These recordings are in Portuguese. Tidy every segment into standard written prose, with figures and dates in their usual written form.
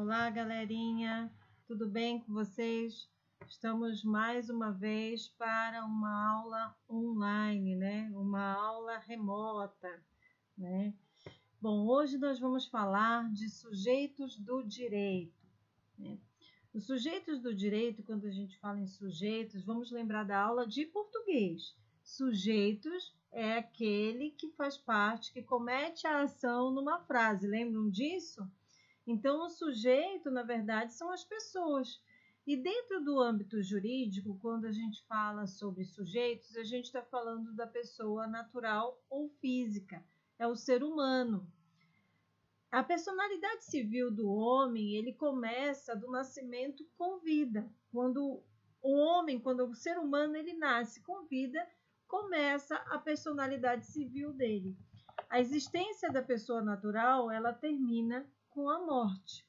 Olá, galerinha, tudo bem com vocês? Estamos mais uma vez para uma aula online, né? Uma aula remota, né? Bom, hoje nós vamos falar de sujeitos do direito, né? Os sujeitos do direito, quando a gente fala em sujeitos, vamos lembrar da aula de português. Sujeitos é aquele que faz parte, que comete a ação numa frase. Lembram disso? Então, o sujeito, na verdade, são as pessoas. E dentro do âmbito jurídico, quando a gente fala sobre sujeitos, a gente está falando da pessoa natural ou física, é o ser humano. A personalidade civil do homem, ele começa do nascimento com vida. Quando o ser humano, ele nasce com vida, começa a personalidade civil dele. A existência da pessoa natural, ela termina com a morte.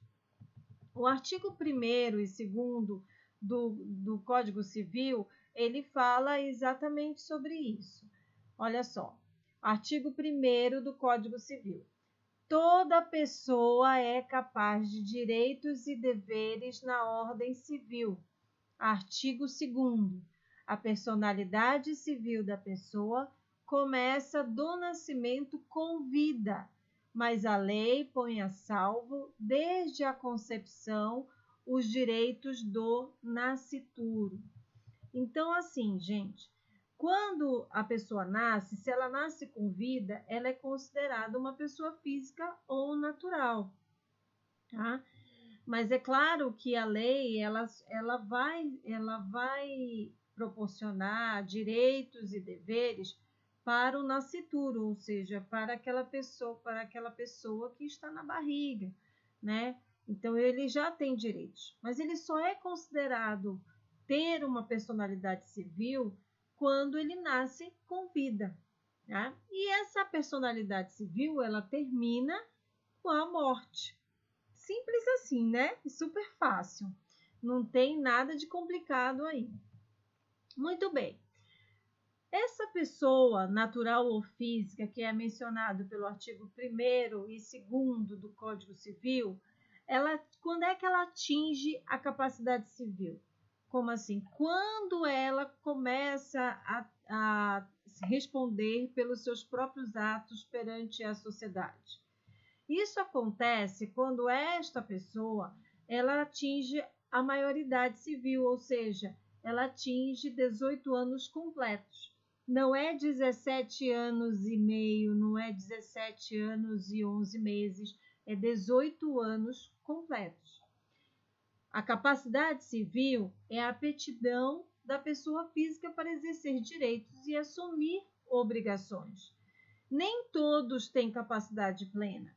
O artigo 1º e 2º do Código Civil, ele fala exatamente sobre isso. Olha só, artigo 1º do Código Civil. Toda pessoa é capaz de direitos e deveres na ordem civil. Artigo 2º. A personalidade civil da pessoa começa do nascimento com vida, mas a lei põe a salvo, desde a concepção, os direitos do nascituro. Então, assim, gente, quando a pessoa nasce, se ela nasce com vida, ela é considerada uma pessoa física ou natural, tá? Mas é claro que a lei ela vai proporcionar direitos e deveres para o nascituro, ou seja, para aquela pessoa que está na barriga, né? Então ele já tem direitos, mas ele só é considerado ter uma personalidade civil quando ele nasce com vida, tá? E essa personalidade civil, ela termina com a morte. Simples assim, né? Super fácil. Não tem nada de complicado aí. Muito bem. Essa pessoa natural ou física, que é mencionado pelo artigo 1º e 2º do Código Civil, quando é que ela atinge a capacidade civil? Como assim? Quando ela começa a responder pelos seus próprios atos perante a sociedade. Isso acontece quando esta pessoa ela atinge a maioridade civil, ou seja, ela atinge 18 anos completos. Não é 17 anos e meio, não é 17 anos e 11 meses, é 18 anos completos. A capacidade civil é a aptidão da pessoa física para exercer direitos e assumir obrigações. Nem todos têm capacidade plena,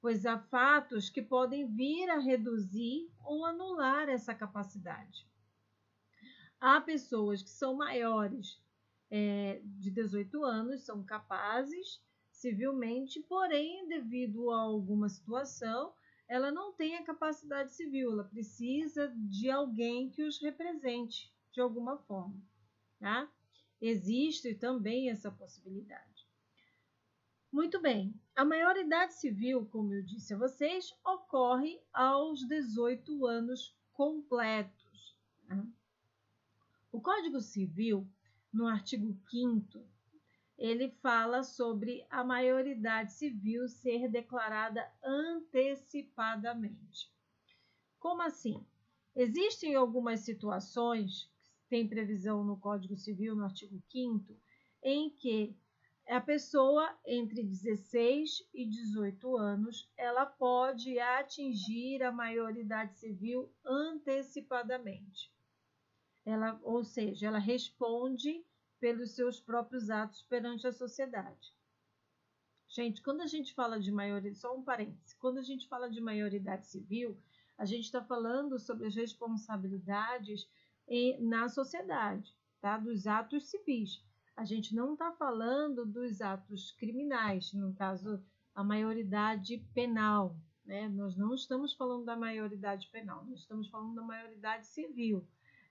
pois há fatos que podem vir a reduzir ou anular essa capacidade. Há pessoas que são maiores de 18 anos, são capazes civilmente, porém, devido a alguma situação, ela não tem a capacidade civil, ela precisa de alguém que os represente de alguma forma, tá? Existe também essa possibilidade. Muito bem, a maioridade civil, como eu disse a vocês, ocorre aos 18 anos completos, né? O Código Civil, no artigo 5º, ele fala sobre a maioridade civil ser declarada antecipadamente. Como assim? Existem algumas situações, tem previsão no Código Civil, no artigo 5º, em que a pessoa entre 16 e 18 anos, ela pode atingir a maioridade civil antecipadamente. Ou seja, ela responde pelos seus próprios atos perante a sociedade. Gente, quando a gente fala de maioridade, só um parêntese, quando a gente fala de maioridade civil, a gente está falando sobre as responsabilidades na sociedade, tá? Dos atos civis. A gente não está falando dos atos criminais, no caso, a maioridade penal, né? Nós não estamos falando da maioridade penal, nós estamos falando da maioridade civil.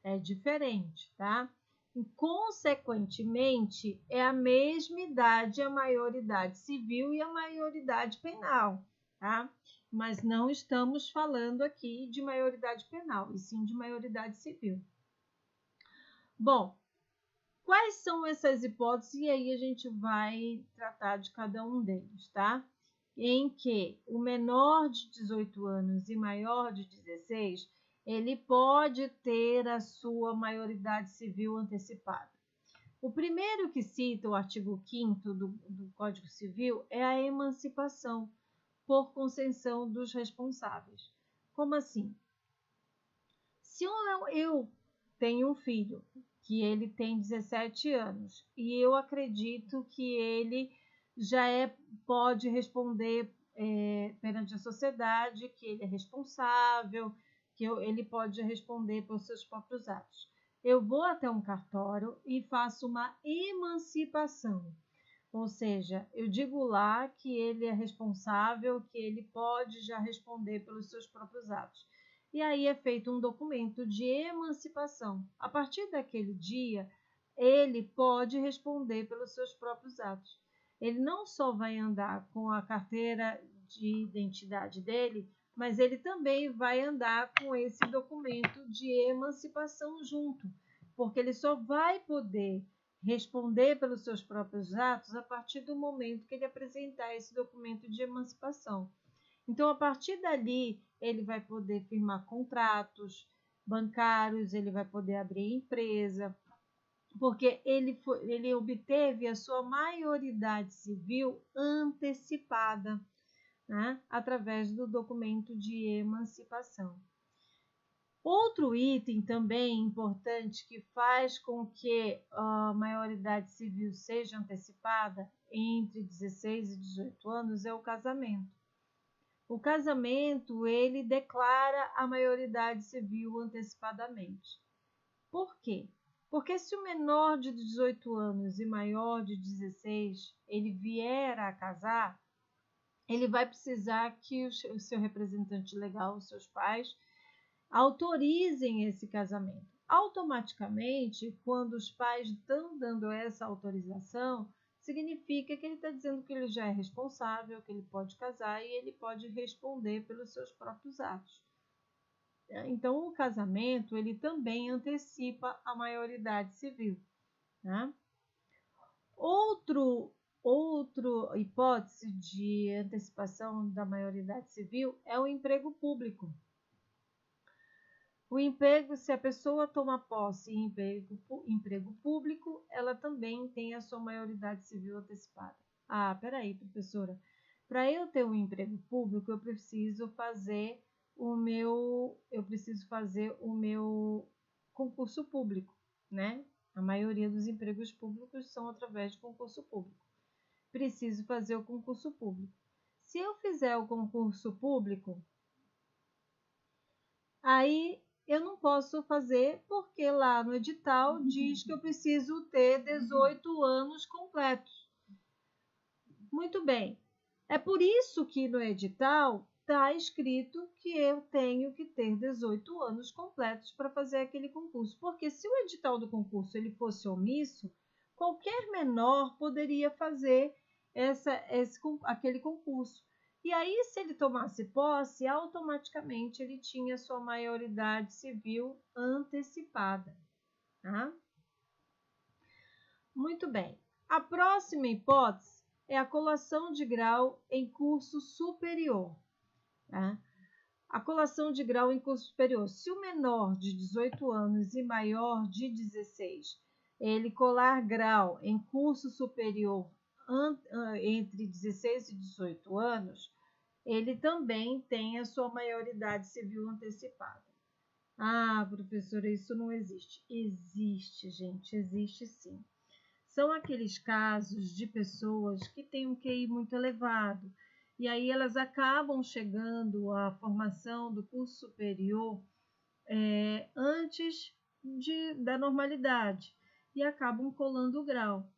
É diferente, tá? E, consequentemente, é a mesma idade a maioridade civil e a maioridade penal, tá? mas não estamos falando aqui de maioridade penal, e sim de maioridade civil. Bom, quais são essas hipóteses? E aí a gente vai tratar de cada um deles, tá? Em que o menor de 18 anos e maior de 16, ele pode ter a sua maioridade civil antecipada. O primeiro que cita o artigo 5º do Código Civil é a emancipação por concessão dos responsáveis. Como assim? Se eu tenho um filho que ele tem 17 anos e eu acredito que ele já pode responder perante a sociedade, que ele é responsável, que ele pode responder pelos seus próprios atos. Eu vou até um cartório e faço uma emancipação, ou seja, eu digo lá que ele é responsável, que ele pode já responder pelos seus próprios atos. E aí é feito um documento de emancipação. A partir daquele dia, ele pode responder pelos seus próprios atos. Ele não só vai andar com a carteira de identidade dele, mas ele também vai andar com esse documento de emancipação junto, porque ele só vai poder responder pelos seus próprios atos a partir do momento que ele apresentar esse documento de emancipação. Então, a partir dali, ele vai poder firmar contratos bancários, ele vai poder abrir empresa, porque ele obteve a sua maioridade civil antecipada, né, através do documento de emancipação. Outro item também importante que faz com que a maioridade civil seja antecipada entre 16 e 18 anos é o casamento. O casamento, ele declara a maioridade civil antecipadamente. Por quê? Porque se o menor de 18 anos e maior de 16, ele vier a casar, ele vai precisar que o seu representante legal, os seus pais, autorizem esse casamento. Automaticamente, quando os pais estão dando essa autorização, significa que ele está dizendo que ele já é responsável, que ele pode casar e ele pode responder pelos seus próprios atos. Então, o casamento, ele também antecipa a maioridade civil, né? Outra hipótese de antecipação da maioridade civil é o emprego público. O emprego, se a pessoa toma posse em emprego público, ela também tem a sua maioridade civil antecipada. Ah, peraí, professora. Para eu ter um emprego público, eu preciso fazer o meu concurso público, né? A maioria dos empregos públicos são através de concurso público. Preciso fazer o concurso público. Se eu fizer o concurso público, aí eu não posso fazer porque lá no edital diz que eu preciso ter 18 anos completos. Muito bem. É por isso que no edital está escrito que eu tenho que ter 18 anos completos para fazer aquele concurso. Porque se o edital do concurso ele fosse omisso, qualquer menor poderia fazer aquele concurso. E aí, se ele tomasse posse, automaticamente ele tinha sua maioridade civil antecipada. Tá? Muito bem. A próxima hipótese é a colação de grau em curso superior. Tá? A colação de grau em curso superior. Se o menor de 18 anos e maior de 16, ele colar grau em curso superior entre 16 e 18 anos, ele também tem a sua maioridade civil antecipada. Ah, professora, isso não existe. Existe, gente, existe sim. São aqueles casos de pessoas que têm um QI muito elevado, e aí elas acabam chegando à formação do curso superior antes da normalidade, e acabam colando o grau.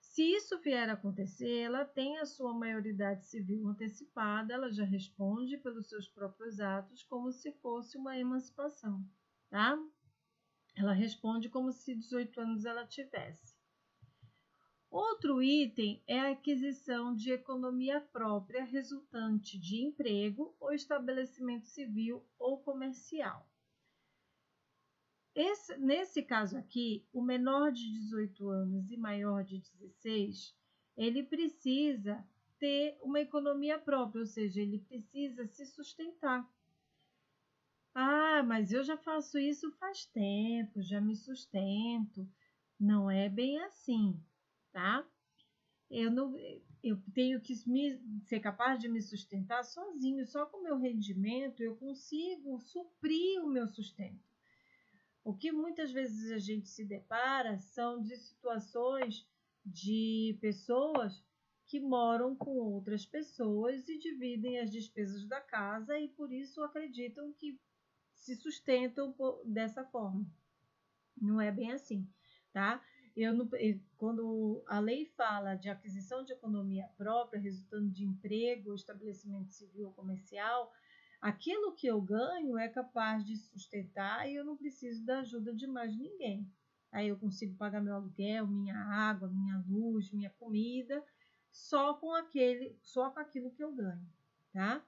Se isso vier a acontecer, ela tem a sua maioridade civil antecipada, ela já responde pelos seus próprios atos como se fosse uma emancipação, tá? Ela responde como se 18 anos ela tivesse. Outro item é a aquisição de economia própria resultante de emprego ou estabelecimento civil ou comercial. Nesse caso aqui, o menor de 18 anos e maior de 16, ele precisa ter uma economia própria, ou seja, ele precisa se sustentar. Ah, mas eu já faço isso faz tempo, já me sustento. Não é bem assim, tá? Eu tenho que ser capaz de me sustentar sozinho, só com o meu rendimento eu consigo suprir o meu sustento. O que muitas vezes a gente se depara são de situações de pessoas que moram com outras pessoas e dividem as despesas da casa e por isso acreditam que se sustentam dessa forma. Não é bem assim, tá? Quando a lei fala de aquisição de economia própria, resultando de emprego, estabelecimento civil ou comercial, aquilo que eu ganho é capaz de sustentar e eu não preciso da ajuda de mais ninguém. Aí eu consigo pagar meu aluguel, minha água, minha luz, minha comida, só com aquilo que eu ganho, tá?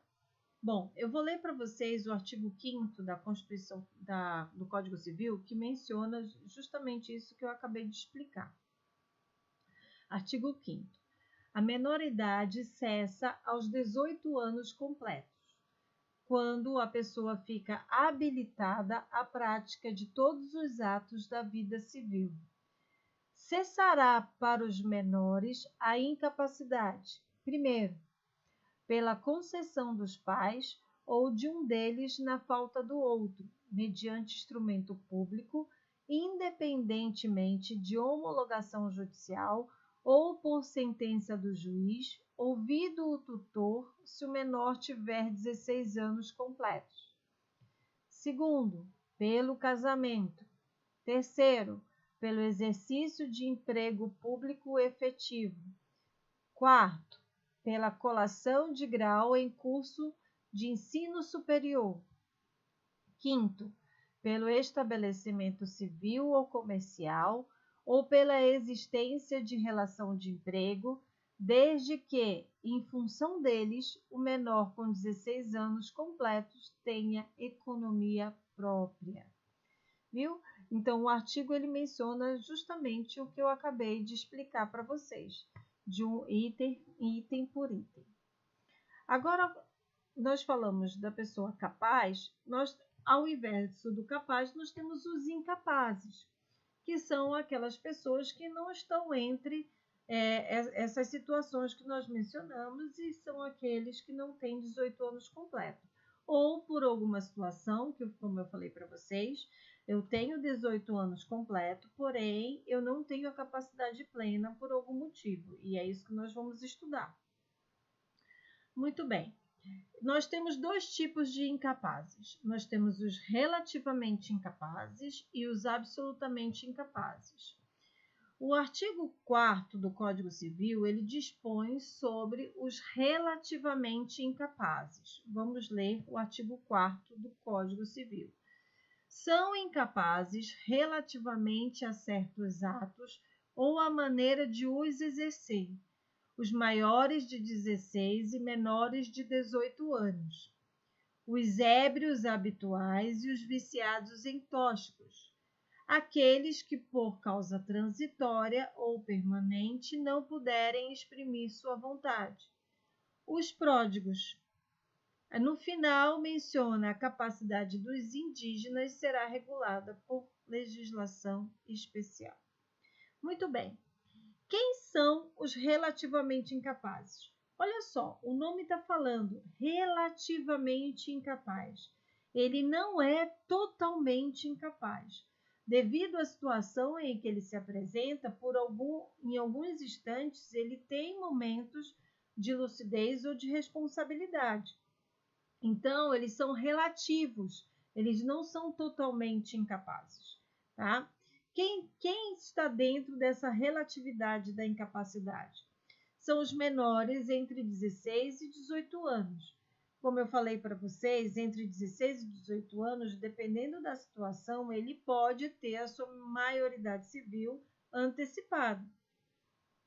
Bom, eu vou ler para vocês o artigo 5º da Constituição do Código Civil, que menciona justamente isso que eu acabei de explicar. Artigo 5º. A menoridade cessa aos 18 anos completos, quando a pessoa fica habilitada à prática de todos os atos da vida civil. Cessará para os menores a incapacidade, primeiro, pela concessão dos pais ou de um deles na falta do outro, mediante instrumento público, independentemente de homologação judicial ou por sentença do juiz, ouvido o tutor, se o menor tiver 16 anos completos. Segundo, pelo casamento. Terceiro, pelo exercício de emprego público efetivo. Quarto, pela colação de grau em curso de ensino superior. Quinto, pelo estabelecimento civil ou comercial ou pela existência de relação de emprego, desde que, em função deles, o menor com 16 anos completos tenha economia própria. Viu? Então, o artigo ele menciona justamente o que eu acabei de explicar para vocês, de um item por item. Agora, nós falamos da pessoa capaz, ao invés do capaz, nós temos os incapazes, que são aquelas pessoas que não estão entre essas situações que nós mencionamos e são aqueles que não têm 18 anos completos. Ou por alguma situação, que como eu falei para vocês, eu tenho 18 anos completo, porém eu não tenho a capacidade plena por algum motivo. E é isso que nós vamos estudar. Muito bem. Nós temos dois tipos de incapazes. Nós temos os relativamente incapazes e os absolutamente incapazes. O artigo 4º do Código Civil, ele dispõe sobre os relativamente incapazes. Vamos ler o artigo 4º do Código Civil. São incapazes relativamente a certos atos ou a maneira de os exercer, os maiores de 16 e menores de 18 anos, os ébrios habituais e os viciados em tóxicos, aqueles que por causa transitória ou permanente não puderem exprimir sua vontade, os pródigos. No final, menciona a capacidade dos indígenas será regulada por legislação especial. Muito bem. Quem são os relativamente incapazes? Olha só, o nome está falando relativamente incapaz. Ele não é totalmente incapaz, devido à situação em que ele se apresenta, em alguns instantes ele tem momentos de lucidez ou de responsabilidade. Então, eles são relativos, eles não são totalmente incapazes, tá? Quem está dentro dessa relatividade da incapacidade? São os menores entre 16 e 18 anos. Como eu falei para vocês, entre 16 e 18 anos, dependendo da situação, ele pode ter a sua maioridade civil antecipada.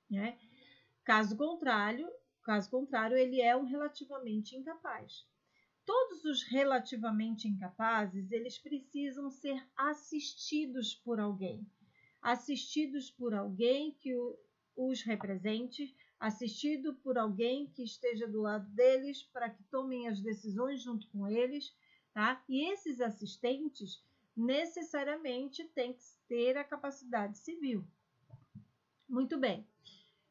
né? Caso contrário, ele é um relativamente incapaz. Todos os relativamente incapazes, eles precisam ser assistidos por alguém. Assistidos por alguém que os represente, assistido por alguém que esteja do lado deles para que tomem as decisões junto com eles, tá? E esses assistentes necessariamente têm que ter a capacidade civil. Muito bem.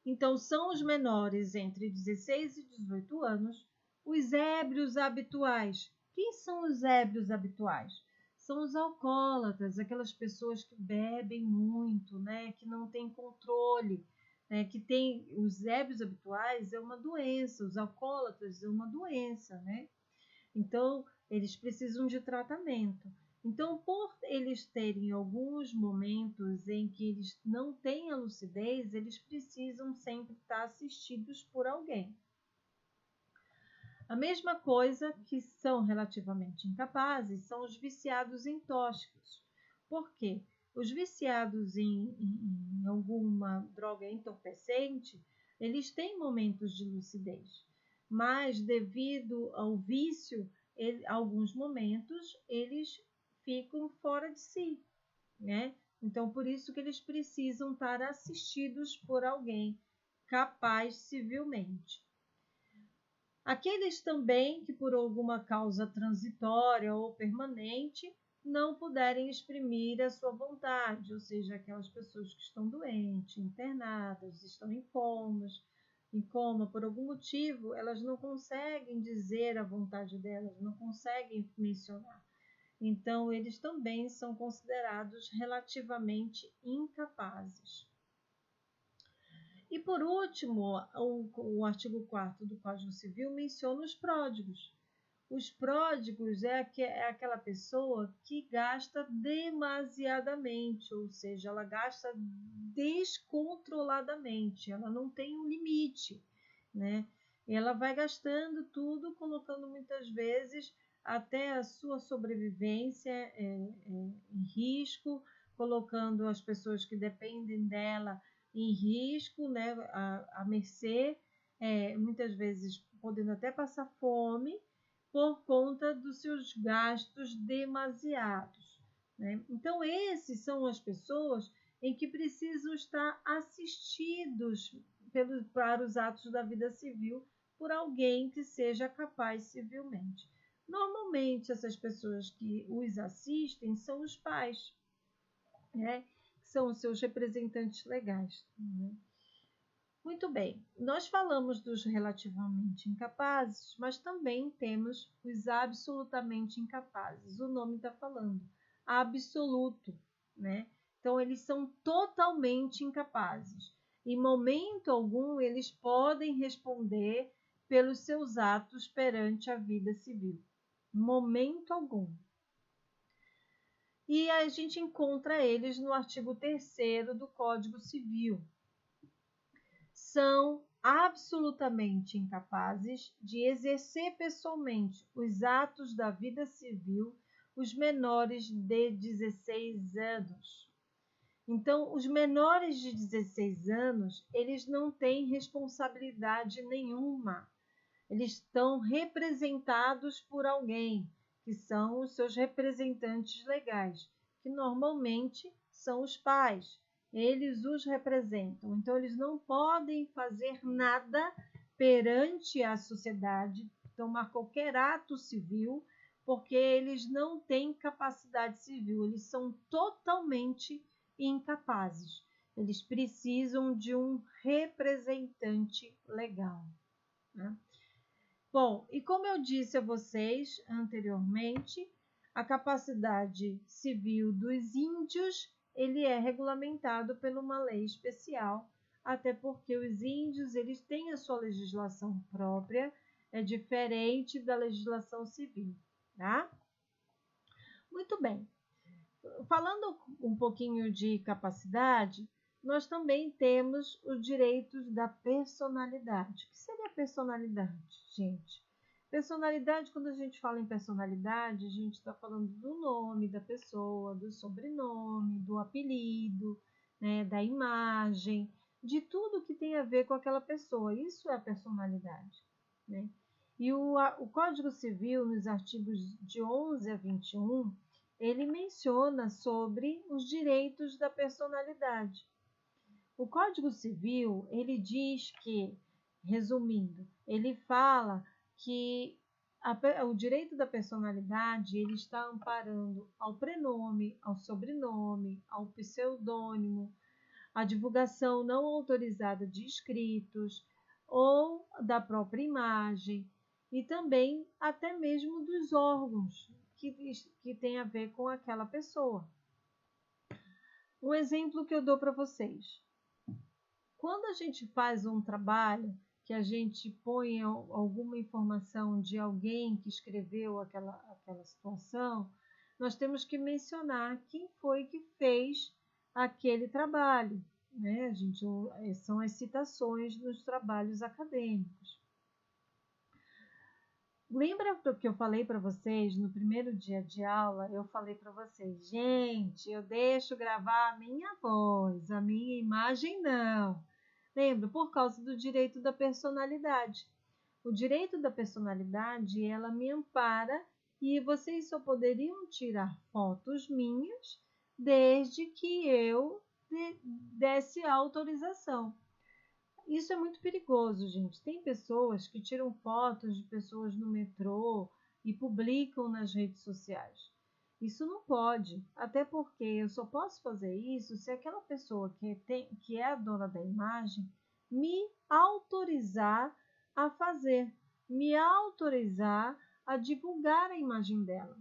Então, são os menores entre 16 e 18 anos, os ébrios habituais. Quem são os ébrios habituais? São os alcoólatras, aquelas pessoas que bebem muito, né? Que não têm controle, né? Que tem os ébrios habituais é uma doença, os alcoólatras é uma doença, né? Então, eles precisam de tratamento. Então, por eles terem alguns momentos em que eles não têm a lucidez, eles precisam sempre estar assistidos por alguém. A mesma coisa que são relativamente incapazes são os viciados em tóxicos. Por quê? Os viciados em alguma droga entorpecente, eles têm momentos de lucidez, mas devido ao vício, alguns momentos eles ficam fora de si, né? Então, por isso que eles precisam estar assistidos por alguém capaz civilmente. Aqueles também que, por alguma causa transitória ou permanente, não puderem exprimir a sua vontade, ou seja, aquelas pessoas que estão doentes, internadas, estão em coma por algum motivo, elas não conseguem dizer a vontade delas, não conseguem mencionar. Então, eles também são considerados relativamente incapazes. E, por último, o artigo 4º do Código Civil menciona os pródigos. Os pródigos é aquela pessoa que gasta demasiadamente, ou seja, ela gasta descontroladamente, ela não tem um limite, né? Ela vai gastando tudo, colocando muitas vezes até a sua sobrevivência em risco, colocando as pessoas que dependem dela em risco, né, à mercê, muitas vezes podendo até passar fome por conta dos seus gastos demasiados, né? Então, esses são as pessoas em que precisam estar assistidos para os atos da vida civil por alguém que seja capaz civilmente. Normalmente, essas pessoas que os assistem são os pais, né? Que são os seus representantes legais. Né? Muito bem, nós falamos dos relativamente incapazes, mas também temos os absolutamente incapazes. O nome está falando, absoluto, né? Então, eles são totalmente incapazes. Em momento algum, eles podem responder pelos seus atos perante a vida civil. Momento algum. E a gente encontra eles no artigo 3º do Código Civil. São absolutamente incapazes de exercer pessoalmente os atos da vida civil os menores de 16 anos. Então, os menores de 16 anos, eles não têm responsabilidade nenhuma. Eles estão representados por alguém, que são os seus representantes legais, que normalmente são os pais. Eles os representam. Então, eles não podem fazer nada perante a sociedade, tomar qualquer ato civil, porque eles não têm capacidade civil. Eles são totalmente incapazes. Eles precisam de um representante legal, né? Bom, e como eu disse a vocês anteriormente, a capacidade civil dos índios ele é regulamentado por uma lei especial, até porque os índios eles têm a sua legislação própria, é diferente da legislação civil, tá? Muito bem. Falando um pouquinho de capacidade, nós também temos os direitos da personalidade. O que seria personalidade, gente? Personalidade, quando a gente fala em personalidade, a gente está falando do nome da pessoa, do sobrenome, do apelido, né, da imagem. de tudo que tem a ver com aquela pessoa. Isso é a personalidade, né? E o Código Civil, nos artigos de 11 a 21, ele menciona sobre os direitos da personalidade. O Código Civil, ele diz que, resumindo, ele fala que o direito da personalidade ele está amparando ao prenome, ao sobrenome, ao pseudônimo, a divulgação não autorizada de escritos ou da própria imagem e também até mesmo dos órgãos que tem a ver com aquela pessoa. Um exemplo que eu dou para vocês. Quando a gente faz um trabalho que a gente põe alguma informação de alguém que escreveu aquela situação, nós temos que mencionar quem foi que fez aquele trabalho, né? São as citações nos trabalhos acadêmicos. Lembra do que eu falei para vocês no primeiro dia de aula? Eu falei para vocês, gente, eu deixo gravar a minha voz, a minha imagem não. Lembra? Por causa do direito da personalidade. O direito da personalidade, ela me ampara e vocês só poderiam tirar fotos minhas desde que eu desse autorização. Isso é muito perigoso, gente. Tem pessoas que tiram fotos de pessoas no metrô e publicam nas redes sociais. Isso não pode, até porque eu só posso fazer isso se aquela pessoa que é a dona da imagem me autorizar a fazer, me autorizar a divulgar a imagem dela.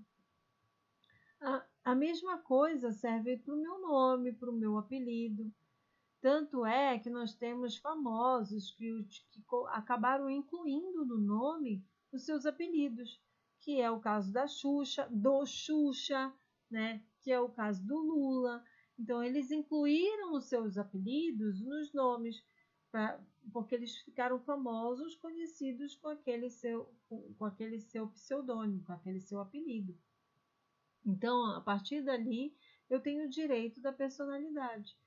A mesma coisa serve para o meu nome, para o meu apelido. Tanto é que nós temos famosos que acabaram incluindo no nome os seus apelidos, que é o caso da Xuxa, do Xuxa, né? Que é o caso do Lula. Então, eles incluíram os seus apelidos nos nomes, porque eles ficaram famosos, conhecidos com aquele seu pseudônimo, com aquele seu apelido. Então, a partir dali, eu tenho o direito da personalidade.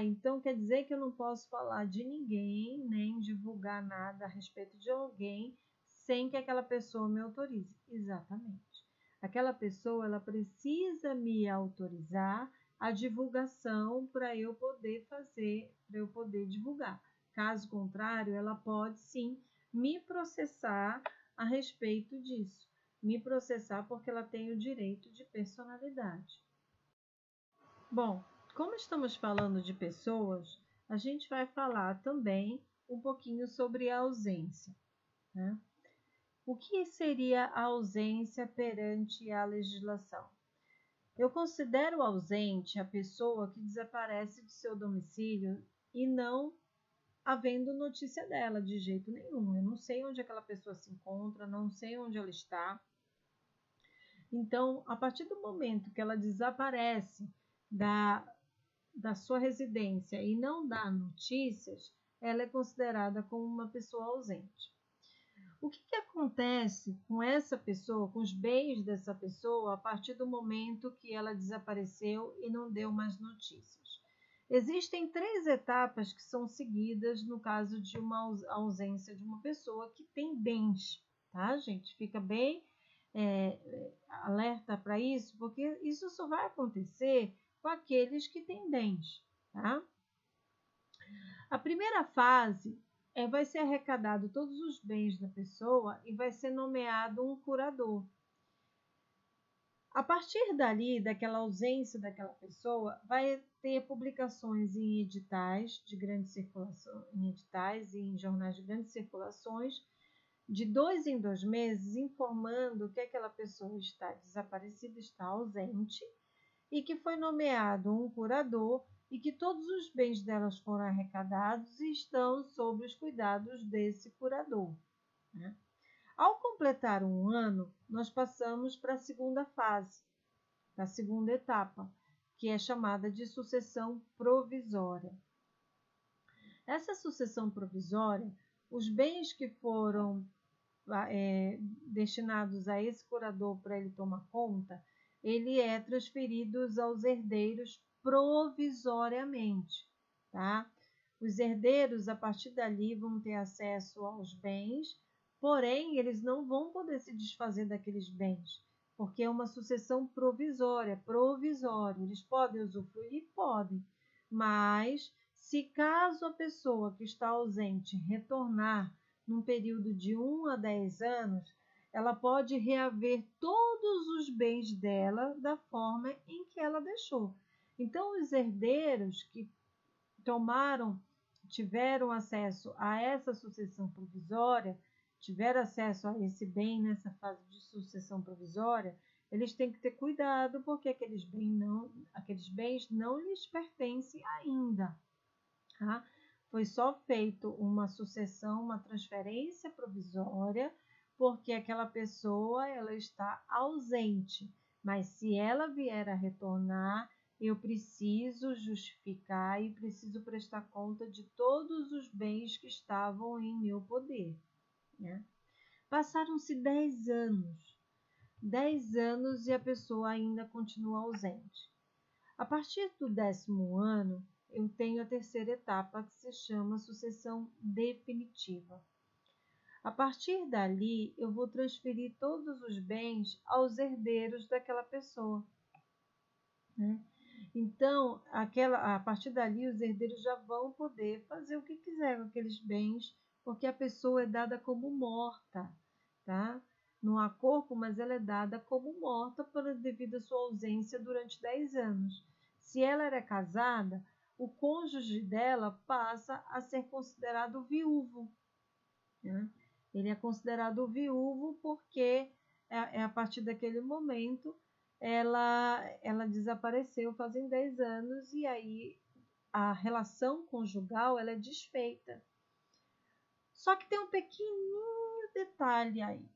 Então quer dizer que eu não posso falar de ninguém, nem divulgar nada a respeito de alguém sem que aquela pessoa me autorize. Exatamente. Aquela pessoa, ela precisa me autorizar a divulgação para eu poder fazer, para eu poder divulgar. Caso contrário, ela pode sim me processar a respeito disso. Me processar porque ela tem o direito de personalidade. Bom, como estamos falando de pessoas, a gente vai falar também um pouquinho sobre a ausência, né? O que seria a ausência perante a legislação? Eu considero ausente a pessoa que desaparece de seu domicílio e não havendo notícia dela de jeito nenhum. Eu não sei onde aquela pessoa se encontra, não sei onde ela está. Então, a partir do momento que ela desaparece da sua residência e não dá notícias, ela é considerada como uma pessoa ausente. O que acontece com essa pessoa, com os bens dessa pessoa, a partir do momento que ela desapareceu e não deu mais notícias? Existem 3 etapas que são seguidas no caso de uma ausência de uma pessoa que tem bens, tá, gente? Fica bem alerta para isso, porque isso só vai acontecer com aqueles que têm bens, tá? A primeira fase vai ser arrecadado todos os bens da pessoa e vai ser nomeado um curador. A partir dali, daquela ausência daquela pessoa, vai ter publicações em editais de grande circulação, em editais e em jornais de grandes circulações, de 2 em 2 meses, informando que aquela pessoa está desaparecida, está ausente, e que foi nomeado um curador e que todos os bens delas foram arrecadados e estão sob os cuidados desse curador, né? Ao completar 1 ano, nós passamos para a segunda fase, para a segunda etapa, que é chamada de sucessão provisória. Essa sucessão provisória, os bens que foram destinados a esse curador para ele tomar conta, ele é transferido aos herdeiros provisoriamente, tá? Os herdeiros, a partir dali, vão ter acesso aos bens, porém, eles não vão poder se desfazer daqueles bens, porque é uma sucessão provisória, provisória. Eles podem usufruir? Podem, mas se caso a pessoa que está ausente retornar num período de 1 a 10 anos, ela pode reaver todos os bens dela da forma em que ela deixou. Então, os herdeiros que tiveram acesso a essa sucessão provisória, tiveram acesso a esse bem nessa fase de sucessão provisória, eles têm que ter cuidado, porque aqueles bens não lhes pertencem ainda. Tá? Foi só feito uma sucessão, uma transferência provisória, porque aquela pessoa ela está ausente. Mas se ela vier a retornar, eu preciso justificar e preciso prestar conta de todos os bens que estavam em meu poder. Né? Passaram-se 10 anos. 10 anos e a pessoa ainda continua ausente. A partir do 10º ano, eu tenho a terceira etapa, que se chama sucessão definitiva. A partir dali, eu vou transferir todos os bens aos herdeiros daquela pessoa. Né? Então, a partir dali, os herdeiros já vão poder fazer o que quiser com aqueles bens, porque a pessoa é dada como morta. Tá? Não há corpo, mas ela é dada como morta devido à sua ausência durante 10 anos. Se ela era casada, o cônjuge dela passa a ser considerado viúvo. Né? Ele é considerado viúvo porque a partir daquele momento ela desapareceu fazem 10 anos e aí a relação conjugal ela é desfeita. Só que tem um pequenininho detalhe aí.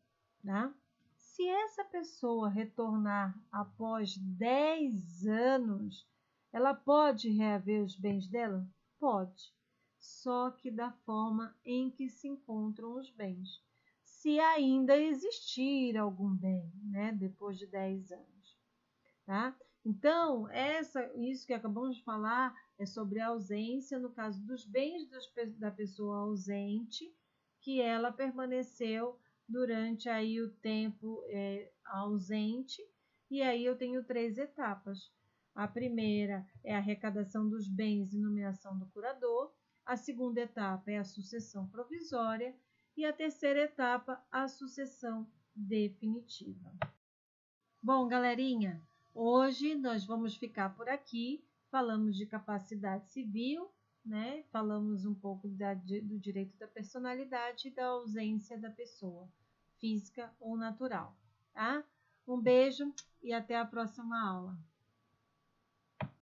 Tá? Se essa pessoa retornar após 10 anos, ela pode reaver os bens dela? Pode, só que da forma em que se encontram os bens. Se ainda existir algum bem, né, depois de 10 anos. Tá? Então, isso que acabamos de falar é sobre a ausência, no caso dos bens da pessoa ausente, que ela permaneceu durante aí o tempo ausente, e aí eu tenho 3 etapas. A primeira é a arrecadação dos bens e nomeação do curador, a segunda etapa é a sucessão provisória e a terceira etapa, a sucessão definitiva. Bom, galerinha, hoje nós vamos ficar por aqui. Falamos de capacidade civil, né? Falamos um pouco do direito da personalidade e da ausência da pessoa, física ou natural, tá? Um beijo e até a próxima aula.